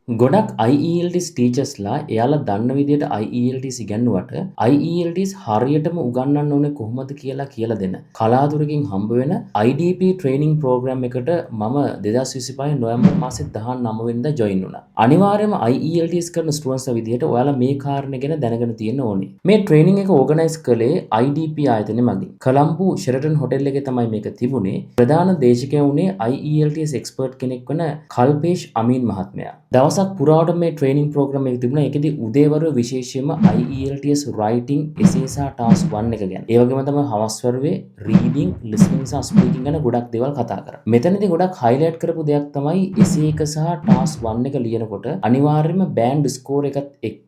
ගොඩක් IELTS ටීචර්ස්ලා එයාලා දන්න විදිහට IELTS ඉගැන්නුවට IELTS හරියටම උගන්වන්න ඕනේ කොහොමද කියලා දෙන්න. කලාතුරකින් හම්බ වෙන IDP ට්‍රේනින් ප්‍රෝග්‍රෑම් එකට මම 2025 නොවැම්බර් මාසේ 19 වෙනිදා ජොයින් වුණා. අනිවාර්යයෙන්ම IELTS කරන ස්ටුඩන්ට්ස්ලා විදිහට ඔයාලා මේ කාරණේ ගැන දැනගෙන තියෙන්න ඕනේ. මේ ට්‍රේනින් එක ඕගනයිස් කළේ IDP ආයතනය මගින්. කොළඹ ෂෙරටන් හොටෙල් එකේ තමයි මේක තිබුණේ. ප්‍රධාන දේශකයා වුණේ IELTS එක්ස්පර්ට් කෙනෙක් වන කල්පේෂ් අමීන් මහත්මයා. දවසක් පුරාවට මේ ට්‍රේනින් ප්‍රෝග්‍රෑම් එක තිබුණා. ඒකෙදි උදේවරු විශේෂයෙන්ම IELTS writing essay සහ task 1 එක ගැන. ඒ වගේම තමයි හවස් වරුවේ reading, listening සහ speaking ගැන ගොඩක් දේවල් කතා කරා. මෙතනදී ගොඩක් highlight කරපු දෙයක් තමයි essay එක සහ task 1 එක ලියනකොට අනිවාර්යයෙන්ම band score එකත් එක්ක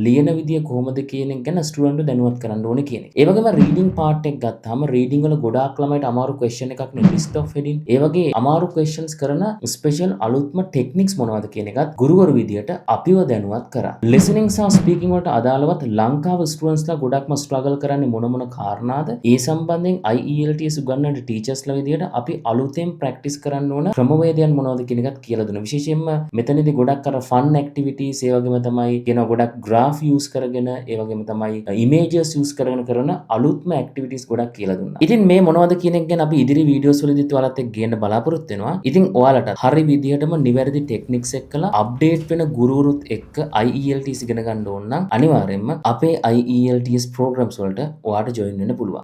ලියන විදිය කොහොමද කියන එක ගැන ස්ටුඩන්ට්ව දැනුවත් කරන්න ඕනේ කියන එක. ඒ වගේම reading part එක ගත්තාම reading වල ගොඩාක් ළමයිට අමාරු question එකක් නේ list of heading. ඒ වගේ අමාරු questions කරන special අලුත්ම techniques මොනවද කියන එකත් ගුරුවරු විදියට අපිව දැනුවත් කරා. listening සහ speaking වලට අදාළවත් ලංකාව ස්ටුඩන්ට්ස්ලා ගොඩක්ම struggle කරන්නේ මොන කාරණාද? ඒ සම්බන්ධයෙන් IELTS උගන්වන ටීචර්ස්ලා විදියට අපි අලුතෙන් practice කරන්න ඕන ක්‍රමවේදයන් මොනවද කියන එකත් කියලා දුන්නා. විශේෂයෙන්ම මෙතනදී ගොඩක් අර fun activities ඒ වගේම තමයි කියන ගොඩක් graph use කරගෙන ඒ වගේම තමයි images use කරගෙන කරන අලුත්ම activities ගොඩක් කියලා දුන්නා. ඉතින් මේ මොනවද කියන එක ගැන අපි ඉදිරි වීඩියෝස් වලදීත් ඔයාලත් එක්ක ගේන්න බලාපොරොත්තු වෙනවා. ඉතින් ඔයාලට හරි විදිහටම නිවැරදි ටෙක්නික්ස් එක්කලා අප්ඩේට් වෙන ගුරුවරුත් එක්ක IELTS ඉගෙන ගන්න ඕන නම් අනිවාර්යයෙන්ම අපේ IELTS programs වලට ඔයාට join වෙන්න පුළුවන්.